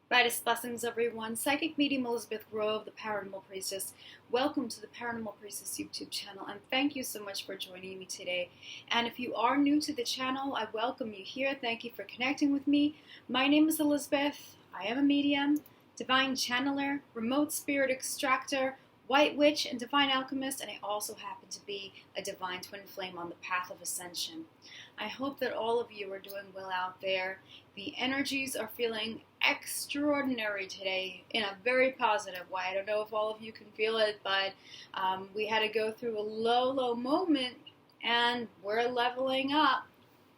Brightest blessings, everyone. Psychic medium Elizabeth Grove, the Paranormal Priestess. Welcome to the Paranormal Priestess YouTube channel, and thank you so much for joining me today. And if you are new to the channel, I welcome you here. Thank you for connecting with me. My name is Elizabeth. I am a medium, divine channeler, remote spirit extractor, white witch, and divine alchemist, and I also happen to be a divine twin flame on the path of ascension. I hope that all of you are doing well out there. The energies are feeling extraordinary today in a very positive way. I don't know if all of you can feel it, but we had to go through a low moment, and we're leveling up.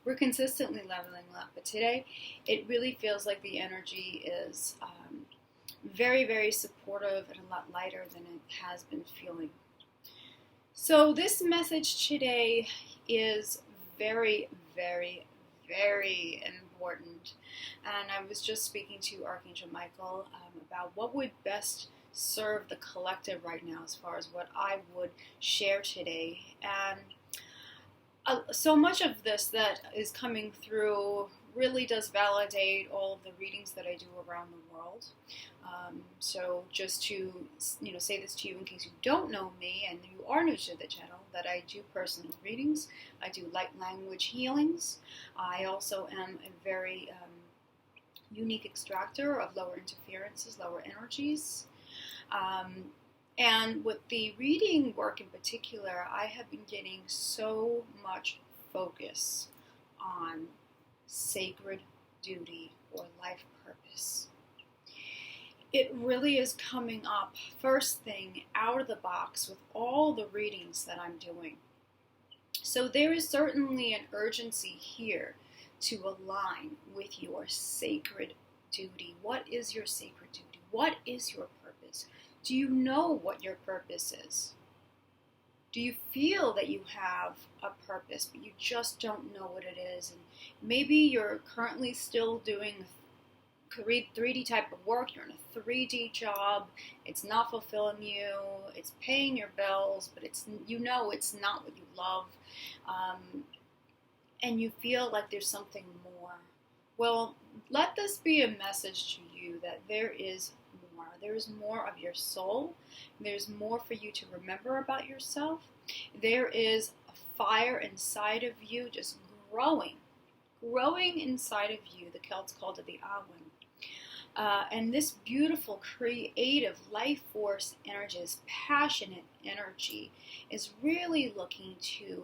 We're consistently leveling up, but today it really feels like the energy is very, very supportive and a lot lighter than it has been feeling. So this message today is very, very, very important. And I was just speaking to Archangel Michael about what would best serve the collective right now as far as what I would share today. And so much of this that is coming through really does validate all of the readings that I do around the world. So just to say this to you in case you don't know me and you are new to the channel, that I do personal readings. I do light language healings. I also am a very unique extractor of lower interferences, lower energies. And with the reading work in particular, I have been getting so much focus on sacred duty or life purpose. It really is coming up first thing out of the box with all the readings that I'm doing. So there is certainly an urgency here to align with your sacred duty. What is your sacred duty? What is your purpose? Do you know what your purpose is? Do you feel that you have a purpose, but you just don't know what it is? And maybe you're currently still doing 3D type of work. You're in a 3D job. It's not fulfilling you. It's paying your bills, but it's not what you love. And you feel like there's something more. Well, let this be a message to you that there is more. There is more of your soul. There's more for you to remember about yourself. There is a fire inside of you just growing inside of you. The Celts called it the Awen. And this beautiful, creative, life force energy, this passionate energy, is really looking to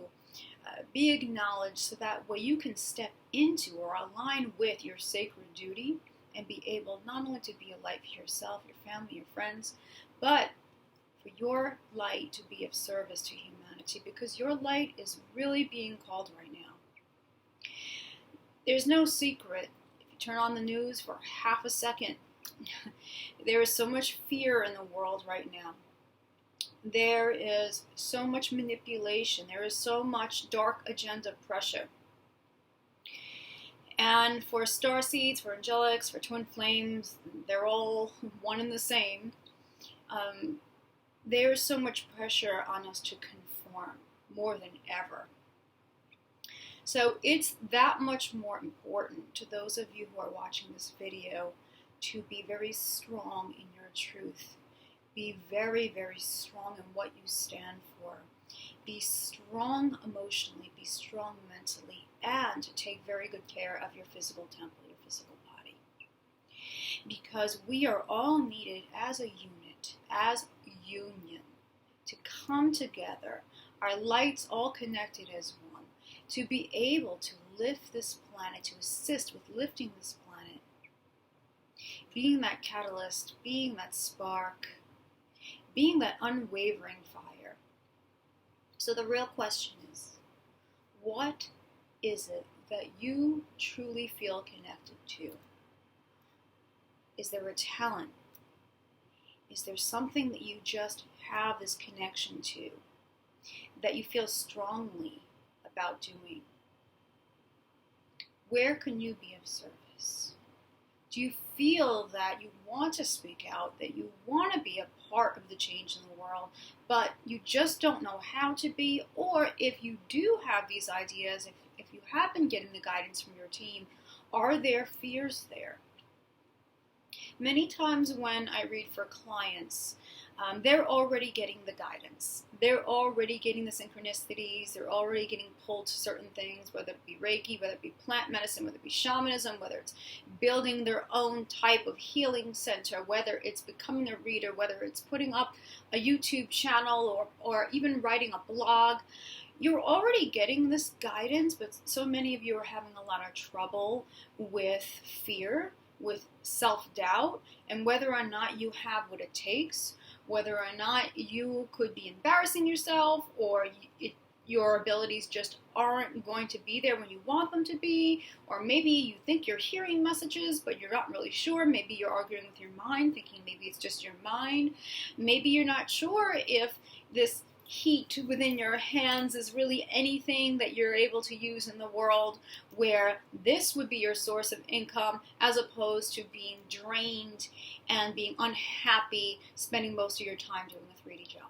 be acknowledged so that way you can step into or align with your sacred duty and be able not only to be a light for yourself, your family, your friends, but for your light to be of service to humanity, because your light is really being called right now. There's no secret. If you turn on the news for half a second, there is so much fear in the world right now. There is so much manipulation. There is so much dark agenda pressure. And for starseeds, for angelics, for twin flames, they're all one and the same. There's so much pressure on us to conform more than ever. So it's that much more important to those of you who are watching this video to be very strong in your truth. Be very, very strong in what you stand for. Be strong emotionally, be strong mentally, and take very good care of your physical temple, your physical body. Because we are all needed as a unit, as union, to come together, our lights all connected as one, to be able to lift this planet, to assist with lifting this planet, being that catalyst, being that spark, being that unwavering fire. So the real question is, what is it that you truly feel connected to? Is there a talent? Is there something that you just have this connection to, that you feel strongly about doing? Where can you be of service? Do you feel that you want to speak out, that you want to be a part of the change in the world, but you just don't know how to be? Or if you do have these ideas, if you have been getting the guidance from your team, are there fears there? Many times when I read for clients, they're already getting the guidance. They're already getting the synchronicities. They're already getting pulled to certain things, whether it be Reiki, whether it be plant medicine, whether it be shamanism, whether it's building their own type of healing center, whether it's becoming a reader, whether it's putting up a YouTube channel or even writing a blog. You're already getting this guidance, but so many of you are having a lot of trouble with fear, with self-doubt, and whether or not you have what it takes, whether or not you could be embarrassing yourself, or your abilities just aren't going to be there when you want them to be, or maybe you think you're hearing messages, but you're not really sure. Maybe you're arguing with your mind, thinking maybe it's just your mind. Maybe you're not sure if this heat within your hands is really anything that you're able to use in the world, where this would be your source of income, as opposed to being drained and being unhappy, spending most of your time doing a 3D job.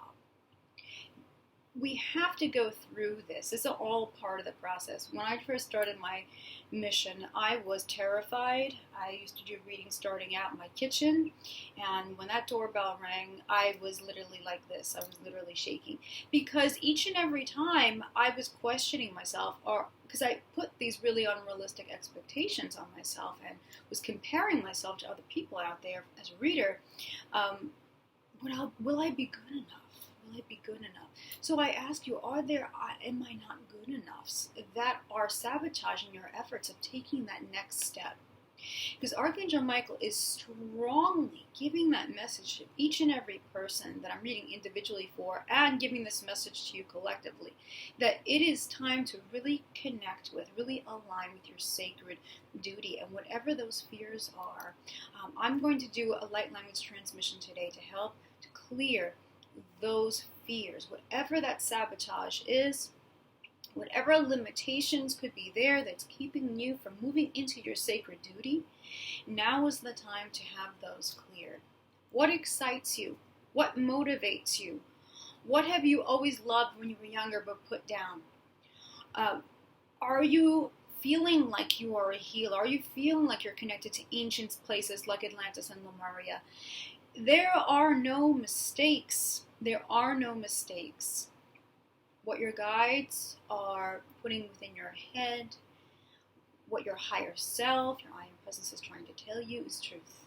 We have to go through this. This is all part of the process. When I first started my mission, I was terrified. I used to do readings starting out in my kitchen, and when that doorbell rang, I was literally like this. I was literally shaking, because each and every time I was questioning myself, or because I put these really unrealistic expectations on myself and was comparing myself to other people out there as a reader. Will I be good enough? Will it be good enough? So I ask you, am I not good enough, that are sabotaging your efforts of taking that next step? Because Archangel Michael is strongly giving that message to each and every person that I'm reading individually for, and giving this message to you collectively, that it is time to really connect with, really align with your sacred duty, and whatever those fears are. I'm going to do a light language transmission today to help to clear those fears, whatever that sabotage is, whatever limitations could be there that's keeping you from moving into your sacred duty. Now is the time to have those cleared. What excites you? What motivates you? What have you always loved when you were younger but put down? Are you feeling like you are a healer? Are you feeling like you're connected to ancient places like Atlantis and Lemuria? There are no mistakes. There are no mistakes. What your guides are putting within your head, what your higher self, your I Am Presence is trying to tell you, is truth.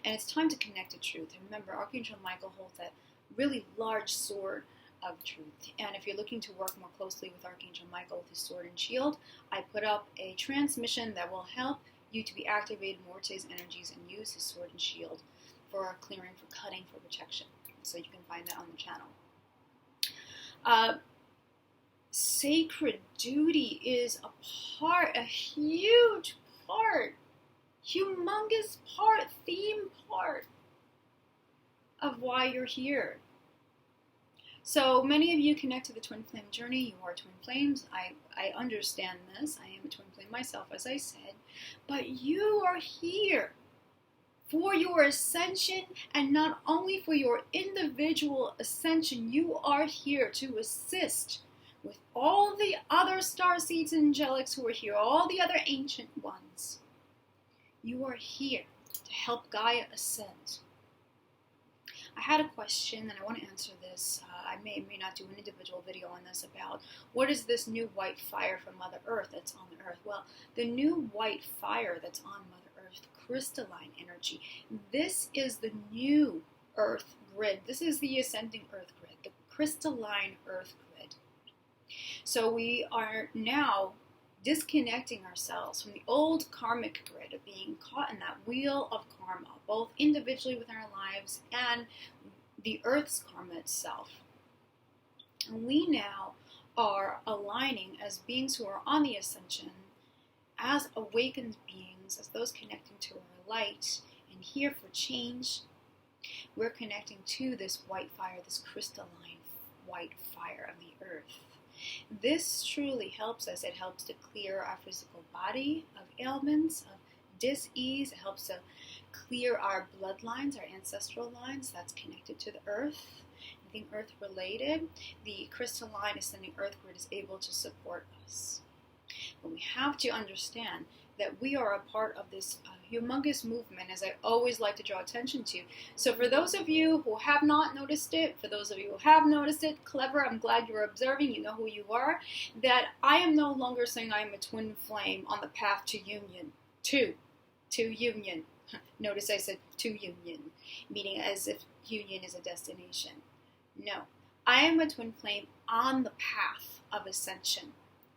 And it's time to connect to truth. And remember, Archangel Michael holds that really large sword of truth. And if you're looking to work more closely with Archangel Michael with his sword and shield, I put up a transmission that will help you to be activated more to his energies and use his sword and shield for clearing, for cutting, for protection. So you can find that on the channel. Sacred duty is a huge part, humongous part, theme part of why you're here. So many of you connect to the twin flame journey. You are twin flames. I understand this. I am a twin flame myself, as I said. But you are here for your ascension, and not only for your individual ascension, you are here to assist with all the other starseeds and angelics who are here, all the other ancient ones. You are here to help Gaia ascend. I had a question, and I want to answer this. I may or may not do an individual video on this, about what is this new white fire from Mother Earth that's on the Earth. Well, the new white fire that's on Mother Earth, crystalline energy, this is the new Earth grid. This is the ascending Earth grid, the crystalline Earth grid. So we are now disconnecting ourselves from the old karmic grid of being caught in that wheel of karma, both individually within our lives and the Earth's karma itself. And we now are aligning as beings who are on the ascension, as awakened beings, as those connecting to our light and here for change. We're connecting to this white fire, this crystalline white fire of the Earth. This truly helps us. It helps to clear our physical body of ailments, of dis-ease. It helps to clear our bloodlines, our ancestral lines that's connected to the Earth. Anything Earth related, the crystalline ascending Earth grid is able to support us. But we have to understand that we are a part of this humongous movement, as I always like to draw attention to. So for those of you who have not noticed it, for those of you who have noticed it, clever, I'm glad you're observing, you know who you are, that I am no longer saying I am a twin flame on the path to union. To union. Notice I said to union, meaning as if union is a destination. No, I am a twin flame on the path of ascension.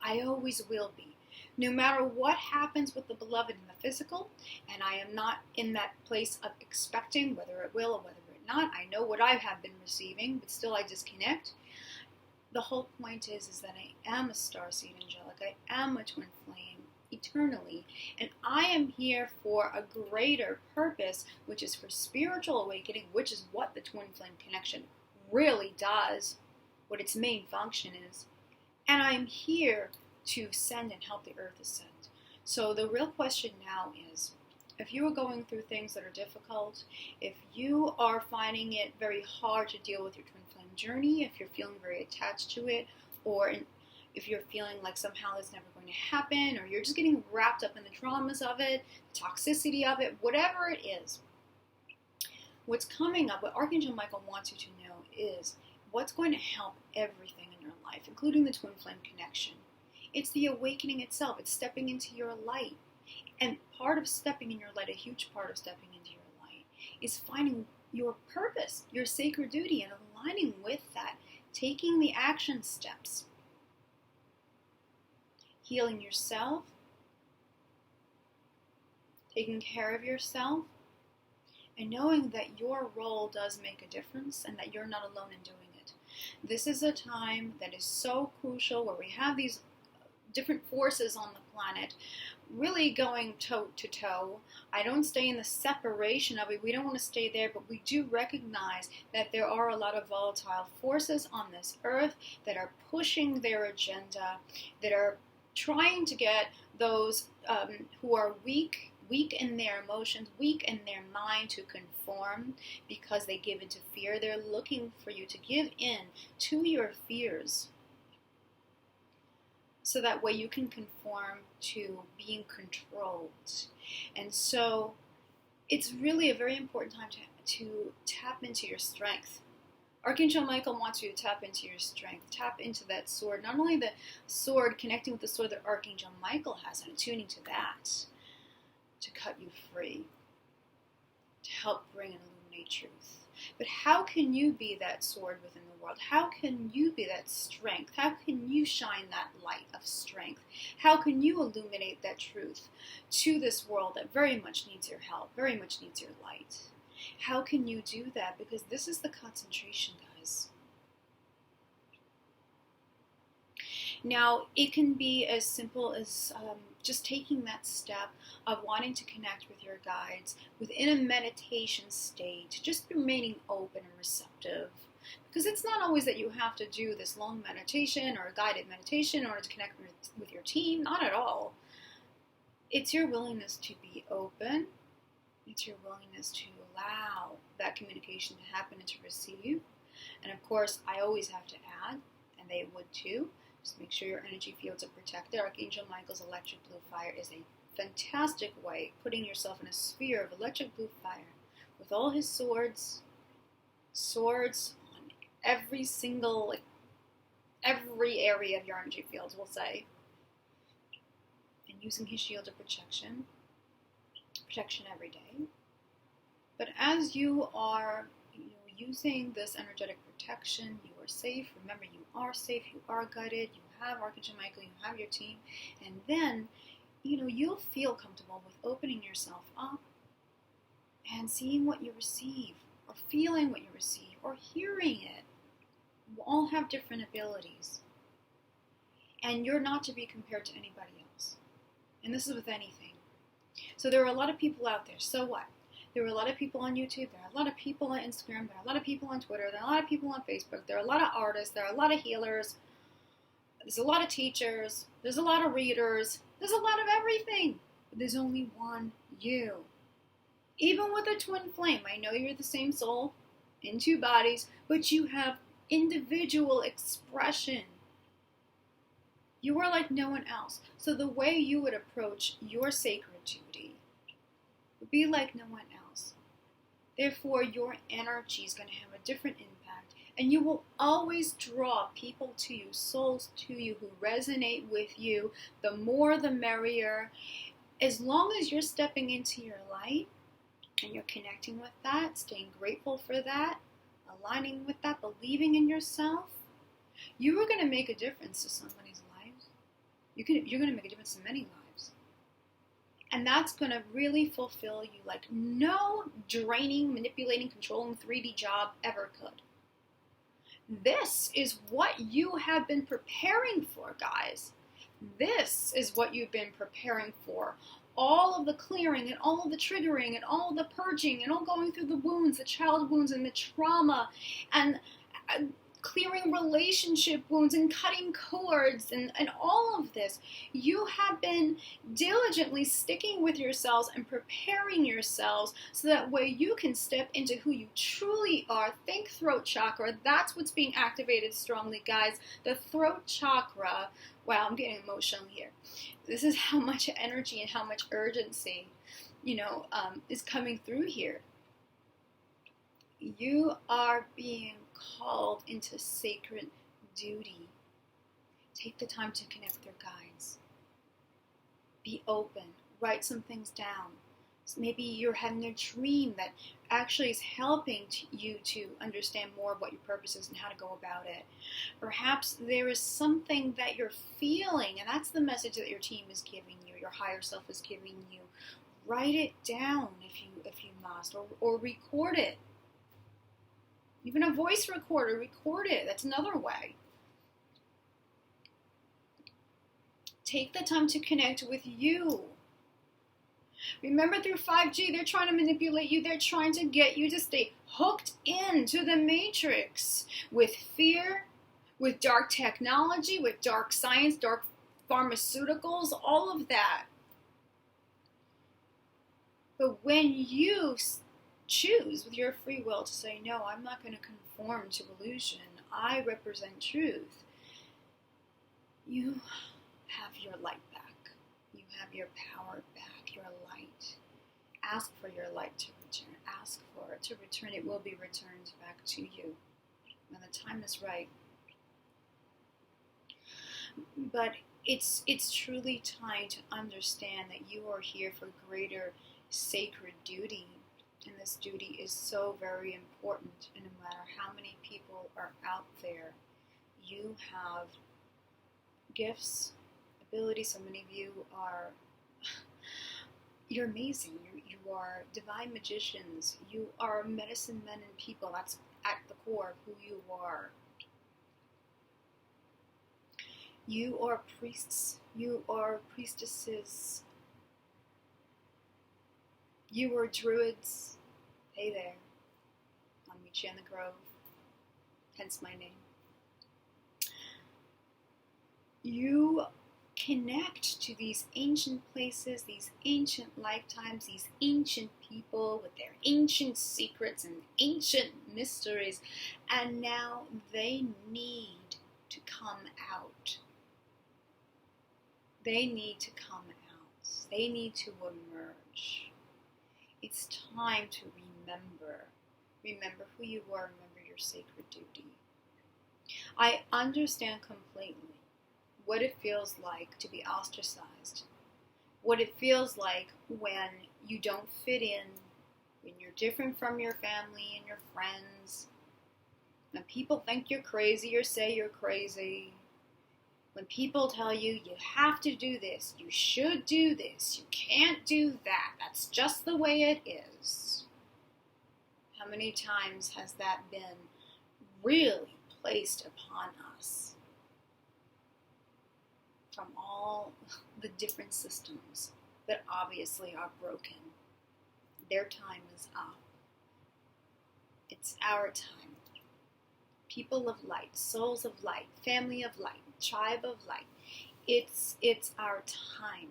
I always will be. No matter what happens with the beloved in the physical, and I am not in that place of expecting whether it will or whether it not. I know what I have been receiving, but still I disconnect. The whole point is that I am a starseed angelic. I am a twin flame eternally, and I am here for a greater purpose, which is for spiritual awakening, which is what the twin flame connection really does, what its main function is. And I'm here to ascend and help the earth ascend. So the real question now is, if you are going through things that are difficult, if you are finding it very hard to deal with your twin flame journey, if you're feeling very attached to it, or if you're feeling like somehow it's never going to happen, or you're just getting wrapped up in the traumas of it, the toxicity of it, whatever it is, what's coming up, what Archangel Michael wants you to know is what's going to help everything in your life, including the twin flame connection. It's the awakening itself. It's stepping into your light. And part of stepping in your light, a huge part of stepping into your light, is finding your purpose, your sacred duty, and aligning with that, taking the action steps, healing yourself, taking care of yourself, and knowing that your role does make a difference and that you're not alone in doing it. This is a time that is so crucial where we have these different forces on the planet really going toe to toe. I don't stay in the separation of it. We don't want to stay there, but we do recognize that there are a lot of volatile forces on this earth that are pushing their agenda, that are trying to get those who are weak in their emotions, weak in their mind to conform because they give into fear. They're looking for you to give in to your fears so that way you can conform to being controlled. And so it's really a very important time to tap into your strength. Archangel Michael wants you to tap into your strength, tap into that sword. Not only the sword, connecting with the sword that Archangel Michael has and attuning to that, to cut you free, to help bring and illuminate truth. But how can you be that sword within the world? How can you be that strength? How can you shine that light of strength? How can you illuminate that truth to this world that very much needs your help, very much needs your light? How can you do that? Because this is the concentration, guys. Now, it can be as simple as just taking that step of wanting to connect with your guides within a meditation state, just remaining open and receptive. Because it's not always that you have to do this long meditation or a guided meditation in order to connect with your team, not at all. It's your willingness to be open. It's your willingness to allow that communication to happen and to receive. And of course, I always have to add, and they would too, just make sure your energy fields are protected. Archangel Michael's electric blue fire is a fantastic way, putting yourself in a sphere of electric blue fire with all his swords on every single, every area of your energy fields, we'll say. And using his shield of protection every day. But as you are using this energetic protection, you are safe. Remember, you are safe, you are guided, you have Archangel Michael, you have your team, and then, you'll feel comfortable with opening yourself up and seeing what you receive, or feeling what you receive, or hearing it. We all have different abilities, and you're not to be compared to anybody else. And this is with anything. So there are a lot of people out there, so what? There are a lot of people on YouTube, there are a lot of people on Instagram, there are a lot of people on Twitter, there are a lot of people on Facebook, there are a lot of artists, there are a lot of healers, there's a lot of teachers, there's a lot of readers, there's a lot of everything. But there's only one you. Even with a twin flame, I know you're the same soul in two bodies, but you have individual expression. You are like no one else. So the way you would approach your sacred duty Be like no one else. Therefore, your energy is going to have a different impact, and you will always draw people to you, souls to you who resonate with you. The more, the merrier. As long as you're stepping into your light and you're connecting with that, staying grateful for that, aligning with that, believing in yourself, you are going to make a difference to somebody's lives. You're going to make a difference in many lives. And that's going to really fulfill you like no draining, manipulating, controlling 3D job ever could. This is what you have been preparing for, guys. This is what you've been preparing for. All of the clearing and all of the triggering and all of the purging and all going through the wounds, the child wounds and the trauma and clearing relationship wounds and cutting cords and all of this. You have been diligently sticking with yourselves and preparing yourselves so that way you can step into who you truly are. Think throat chakra. That's what's being activated strongly, guys. The throat chakra. Wow, I'm getting emotional here. This is how much energy and how much urgency, is coming through here. You are being called into sacred duty. Take the time to connect with your guides. Be open. Write some things down. So maybe you're having a dream that actually is helping you to understand more of what your purpose is and how to go about it. Perhaps there is something that you're feeling, and that's the message that your team is giving you, your higher self is giving you. Write it down if you must, or record it. Even a voice recorder, record it. That's another way. Take the time to connect with you. Remember, through 5G, they're trying to manipulate you. They're trying to get you to stay hooked into the matrix with fear, with dark technology, with dark science, dark pharmaceuticals, all of that. But when you choose with your free will to say, no, I'm not going to conform to illusion, I represent truth, you have your light back. You have your power back, your light. Ask for your light to return. Ask for it to return. It will be returned back to you when the time is right. But it's truly time to understand that you are here for greater sacred duty. And this duty is so very important. And no matter how many people are out there, you have gifts, abilities. So many of you you're amazing. You are divine magicians. You are medicine men and people. That's at the core of who you are. You are priests. You are priestesses. You are druids. Hey there. I'll meet you in the grove. Hence my name. You connect to these ancient places, these ancient lifetimes, these ancient people with their ancient secrets and ancient mysteries, and now they need to come out. They need to come out. They need to emerge. It's time to remember. Remember who you are. Remember your sacred duty. I understand completely what it feels like to be ostracized. What it feels like when you don't fit in, when you're different from your family and your friends. When people think you're crazy or say you're crazy. When people tell you, you have to do this, you should do this, you can't do that, that's just the way it is. How many times has that been really placed upon us from all the different systems that obviously are broken? Their time is up. It's our time. People of light, souls of light, family of light, tribe of light. It's our time.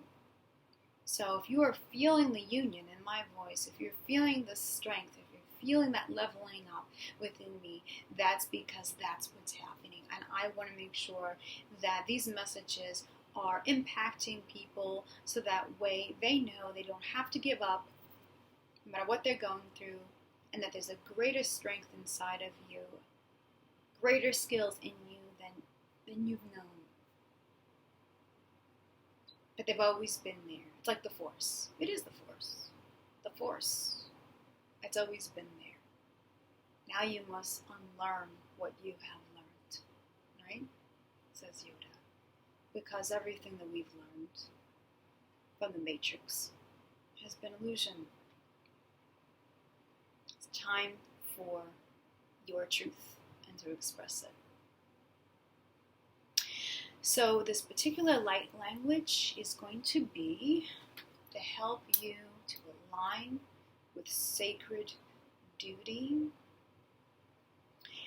So if you are feeling the union in my voice, if you're feeling the strength, if you're feeling that leveling up within me, that's because that's what's happening. And I want to make sure that these messages are impacting people so that way they know they don't have to give up. no matter what they're going through, and that there's a greater strength inside of you, greater skills in you than you've known. But they've always been there. It's like the Force. It is the Force. The Force. It's always been there. Now you must unlearn what you have learned. Right? Says Yoda. Because everything that we've learned from the Matrix has been illusion. It's time for your truth and to express it. So this particular light language is going to be to help you to align with sacred duty.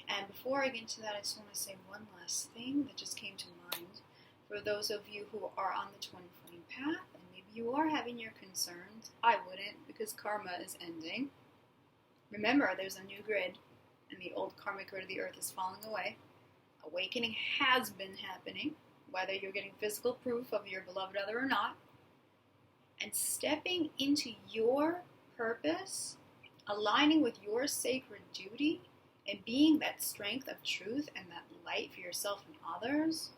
And before I get into that, I just want to say one last thing that just came to mind. For those of you who are on the twin flame path, and maybe you are having your concerns, I wouldn't, because karma is ending. Remember, there's a new grid, and the old karmic grid of the earth is falling away. Awakening has been happening, whether you're getting physical proof of your beloved other or not. And stepping into your purpose, aligning with your sacred duty, and being that strength of truth and that light for yourself and others,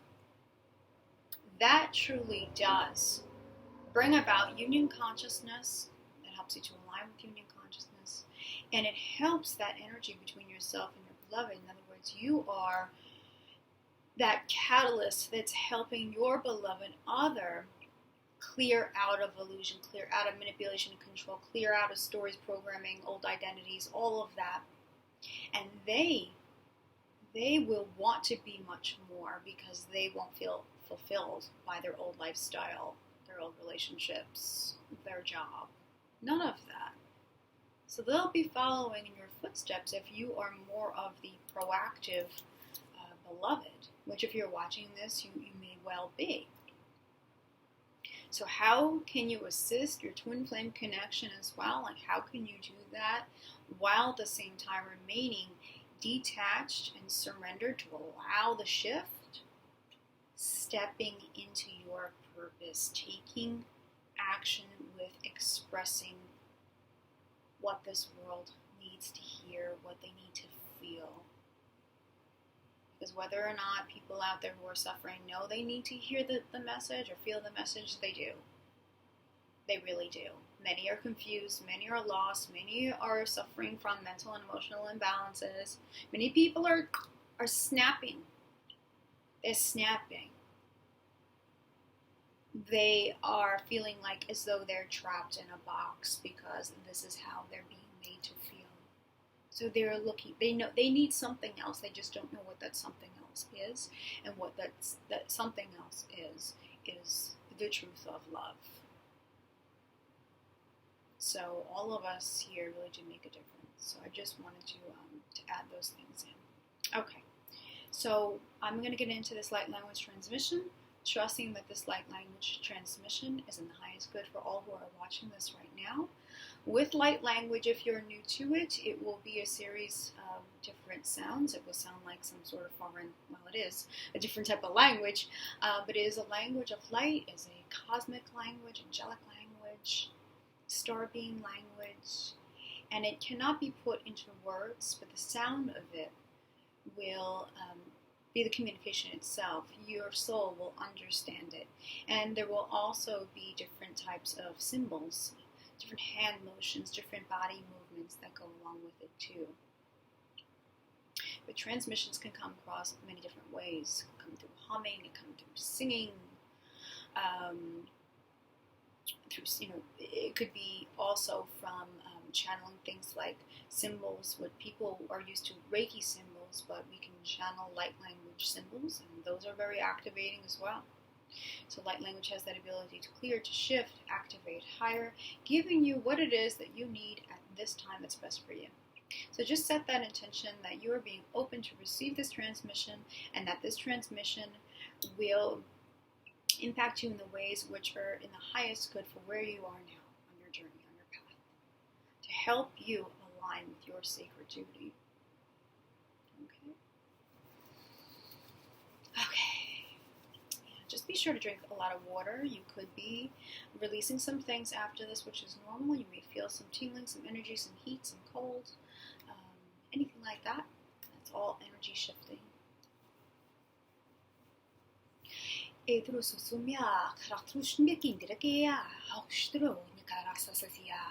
that truly does bring about union consciousness. That helps you to align with union consciousness. And it helps that energy between yourself and your beloved. In other words, you are that catalyst that's helping your beloved other clear out of illusion, clear out of manipulation and control, clear out of stories, programming, old identities, all of that. And they will want to be much more because they won't feel fulfilled by their old lifestyle, their old relationships, their job. None of that. So they'll be following in your footsteps if you are more of the proactive beloved, which if you're watching this, you may well be. So how can you assist your twin flame connection as well? Like how can you do that while at the same time remaining detached and surrendered to allow the shift? Stepping into your purpose, taking action with expressing what this world needs to hear, what they need to feel. Because whether or not people out there who are suffering know they need to hear the message or feel the message, they do. They really do. Many are confused, many are lost, many are suffering from mental and emotional imbalances. Many people are snapping. They're snapping. They are feeling like as though they're trapped in a box because this is how they're being made to feel. So they're looking, they know they need something else, they just don't know what that something else is. And what that something else is the truth of love. So all of us here really do make a difference. So I just wanted to add those things in. Okay, so I'm going to get into this light language transmission, trusting that this light language transmission is in the highest good for all who are watching this right now. With light language, if you're new to it, it will be a series of different sounds. It will sound like some sort of foreign, well, it is a different type of language, but it is a language of light, is a cosmic language, angelic language, star being language, and it cannot be put into words, but the sound of it will be the communication itself. Your soul will understand it, and there will also be different types of symbols, different hand motions, different body movements that go along with it too. But transmissions can come across many different ways. It can come through humming, it can come through singing, it could be also from channeling things like symbols. What people are used to Reiki symbols, but we can channel light language symbols, and those are very activating as well. So light language has that ability to clear, to shift, activate higher, giving you what it is that you need at this time that's best for you. So just set that intention that you are being open to receive this transmission, and that this transmission will impact you in the ways which are in the highest good for where you are now on your journey, on your path, to help you align with your sacred duty. Okay. Yeah, just be sure to drink a lot of water. You could be releasing some things after this, which is normal. You may feel some tingling, some energy, some heat, some cold, anything like that. That's all energy shifting. Edros sumia karatrush mekindirekia haushtro nikarasasia.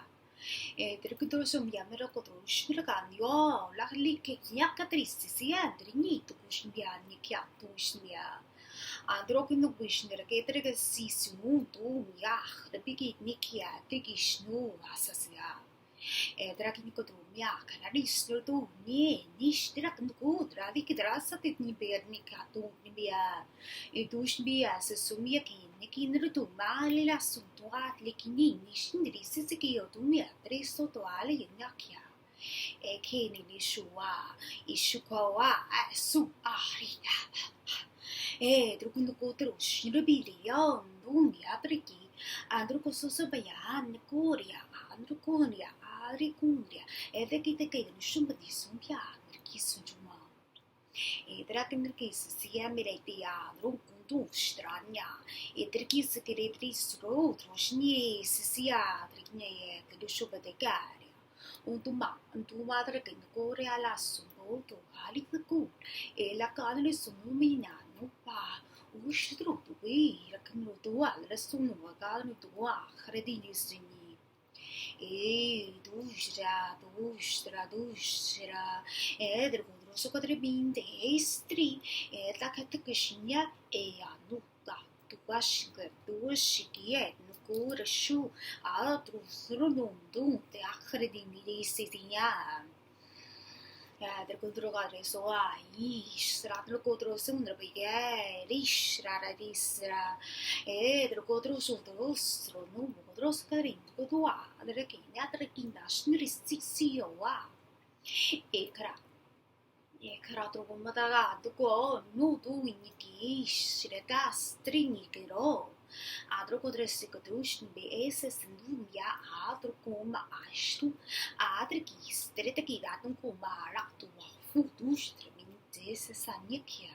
Edrikudosum yamerokotroshmiraganyo laglik yakatrissia drinit kushmia nikiatushmia. Androkino wishnirakatrika sismu tu yach the bigit nikia tikishnu asasia. Drakinikotrumia kanarisno tu ni nishtirakanku dravikidrasatit nibernika tu nibia. Edushbia sesumia Nikinrutu malila suntuat likini nishindri sisiki otumia treso toale yinakia. Ekeni nishua ishukawa asu ahriya. Drukunukotru shirabilia dumia triki. Andruko sosobaya nikoria andrukonia arikundia. Edekiteke nishumbadi sumpia nerkisujuma. Drakenrkis siamiretia Strania, Etrikis Keretris Road, Roshni, Sisia, Trignae, Kedushuba de Garia, Untuma, Untuma Draken, Korea Lasso, to Haliku, Ela Canary Sumina, Nupa, Ushtru, we, Rakanudua, Rasumua, Garnutua, Credinis. Dushra, Edrudroso Cadrebinde, Estri, Edlakatakashinia, Anuta, Tuashka, Dushikiet, Nukura Shu, Altrusrunum, Dunte, Akredini, Sitia. Drugare so stratno codro sundra bige rishra disra drugotro sudrostro no bodros carin godua adrekin adrekin dasnrisio ekra trobomadaga duko no du iniki shrega stringikero Adro kodresico dushni be esse sendumia adro coma astu adre ki strete ki datum coma raktu fu dustre minte se sanikia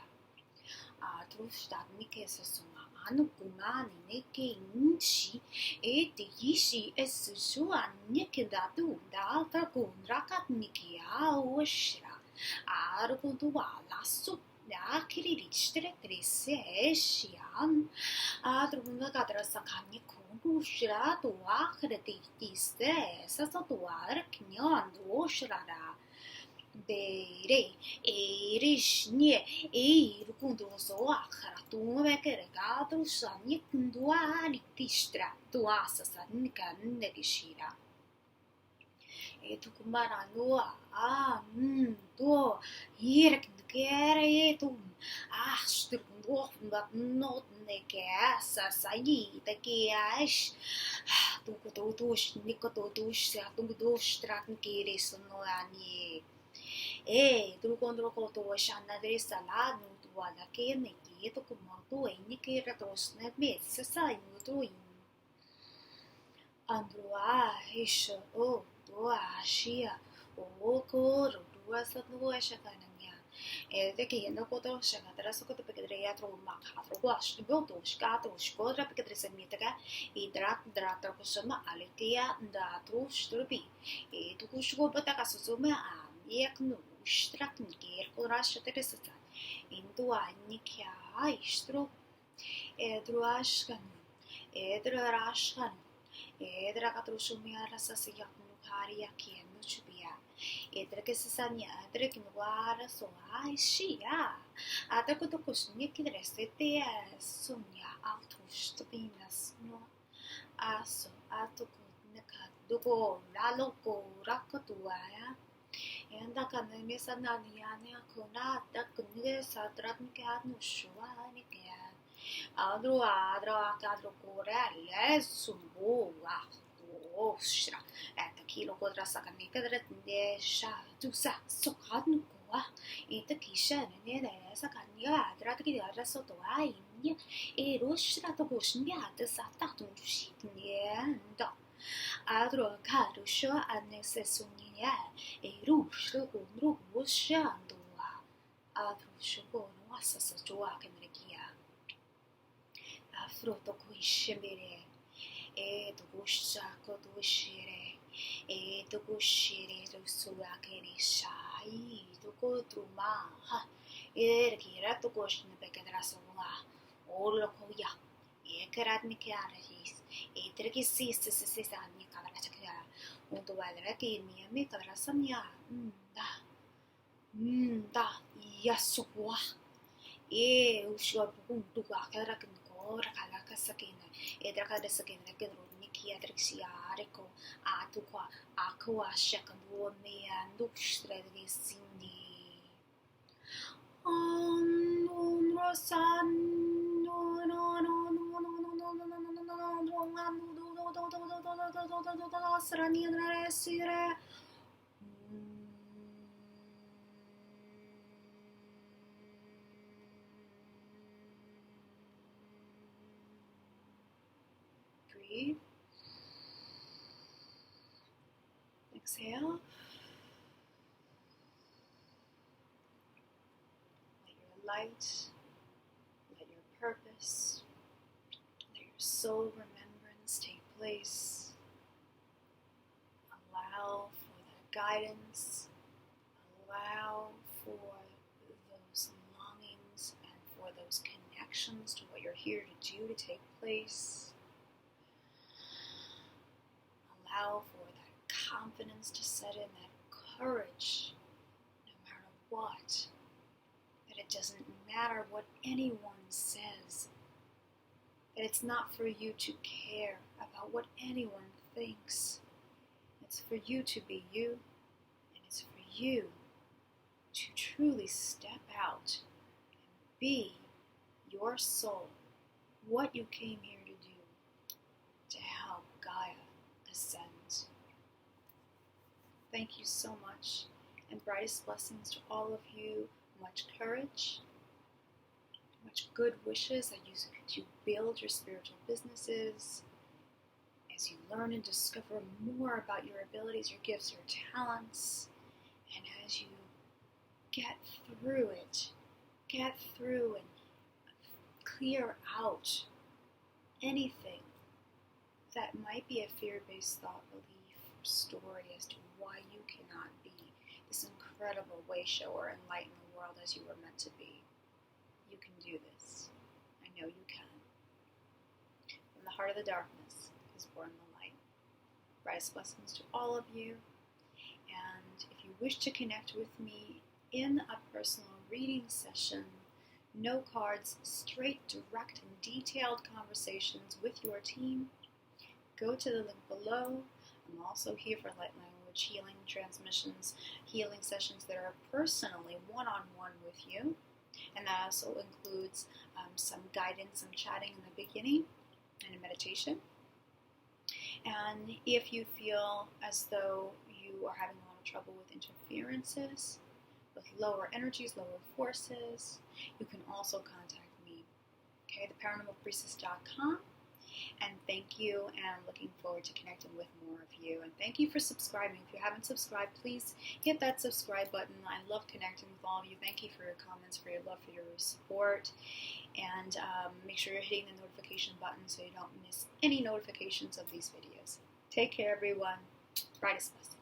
adro stadni che se soma anu kumani ne che inci e te yishi es su anni che datu da altra con rakatnikia oshra adro contua lasso Akiri richtere tresse escian adruna cadrasa cani conuscira tua creditiste sasa tua knyan doshara bere erishnie rukundoso akhara tu vekere gadru sani kundua litistra tua sasa nikan negishira tu kumara noa to hier kere tu sturkundor dat not neke sai te keash tu kototush nikototush tu strat kere sono ani tu condro koto shana dresa la no tu ala ke ne to kumoto e ke retrosne me sai no tu Androa ish Ashia, Okoro, Duasa Nuashakanania, the Kiano Koto Shakatras Koto Pecadreatro Macatro Wash, Goto, Scato, Scotra Pecadresamitaga, Dratrosoma, Aletia, Datro Strubi, Tukushko Batakasuma, Yaknu, Strakniki, Korasha Teresata, into Anikia, Istro, Edruashkan, Edrashkan. Edra katrusumia rasa siyak nukari yakin nuchubia. Edra kesesanya edra kinuara so shia. Ada kutokus nikidresete sunya altus tubinas no aso atukut nekadugo laloko rakatuaya. Enda kanemi sananiane akuna da kunige satrat nikadnushua nikia. Adro corelle sumbo ostra kilo kodra sakani kadret de sha tusa sokadnu koa eta kisha ne sakani adra ki adra soto ai e rostra to gosnya ta satatu shitne nda adro karusho anese sunya e rushro gondro goshando adro shogo no asasa joa kenekia fruto kuishimire, to gushako to shire, to gushire to suakere shai, to go to ma, kira to gosh in the Becadrasola, all locoya, Ekeratnicaris, Etricis, Nicarataka, unto Valeraki, Micadrasamia, da, Yasua, Ushua Bunduga, Karakan, Kalakasakina, Edrakadasakin, Nikia, Drixia, Arico, Atukwa, Aqua, Shakambu, Mea, Nuxtra, Cindy. Breathe. Exhale. Let your light, let your purpose, let your soul remembrance take place. Allow for that guidance. Allow for those longings and for those connections to what you're here to do to take place. Allow for that confidence to set in, that courage, no matter what. That it doesn't matter what anyone says. That it's not for you to care about what anyone thinks. It's for you to be you, and it's for you to truly step out and be your soul, what you came here to do, to help Gaia ascend. Thank you so much, and brightest blessings to all of you. Much courage, much good wishes as you build your spiritual businesses, as you learn and discover more about your abilities, your gifts, your talents, and as you get through and clear out anything that might be a fear-based thought, belief, or story as to why you cannot be this incredible way shower and light in the world as you were meant to be. You can do this. I know you can. From the heart of the darkness is born the light. Brightest blessings to all of you. And if you wish to connect with me in a personal reading session, no cards, straight, direct, and detailed conversations with your team, go to the link below. I'm also here for light language healing transmissions, healing sessions that are personally one-on-one with you. And that also includes some guidance, some chatting in the beginning, and a meditation. And if you feel as though you are having a lot of trouble with interferences, with lower energies, lower forces, you can also contact me. Okay, theparanormalpriestess.com. And thank you, and I'm looking forward to connecting with more of you. And thank you for subscribing. If you haven't subscribed, please hit that subscribe button. I love connecting with all of you. Thank you for your comments, for your love, for your support. And make sure you're hitting the notification button so you don't miss any notifications of these videos. Take care, everyone. Brightest blessings.